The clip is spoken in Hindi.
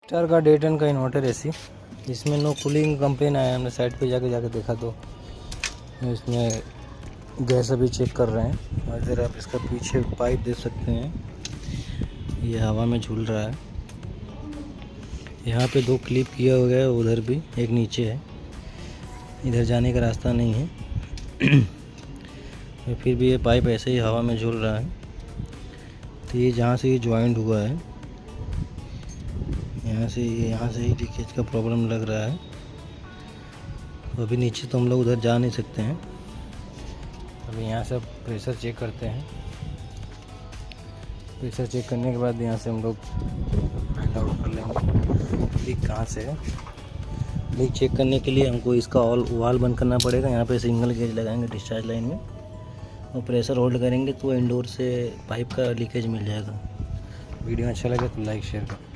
स्टार का डे 10 का इन्वर्टर एसी, इसमें नो कूलिंग कंप्लेन आया। हमने साइट पे जाके देखा तो इसमें गैस अभी चेक कर रहे हैं। और इधर आप इसका पीछे पाइप देख सकते हैं, ये हवा में झूल रहा है। यहाँ पे 2 क्लिप किया हुआ है, उधर भी एक नीचे है, इधर जाने का रास्ता नहीं है। फिर भी ये पाइप ऐसे ही हवा में झूल रहा है। तो ये जहाँ से ये ज्वाइंट हुआ है, यहाँ से ही लीकेज का प्रॉब्लम लग रहा है। तो अभी नीचे तो हम लोग उधर जा नहीं सकते हैं। अभी यहाँ से प्रेशर चेक करते हैं। प्रेशर चेक करने के बाद यहाँ से हम लोग फाइंड आउट कर लेंगे लीक कहाँ से है। लीक चेक करने के लिए हमको इसका वाल बंद करना पड़ेगा। यहाँ पे सिंगल गेज लगाएंगे डिस्चार्ज लाइन में और प्रेशर होल्ड करेंगे तो इंडोर से पाइप का लीकेज मिल जाएगा। वीडियो अच्छा लगे तो लाइक शेयर करें।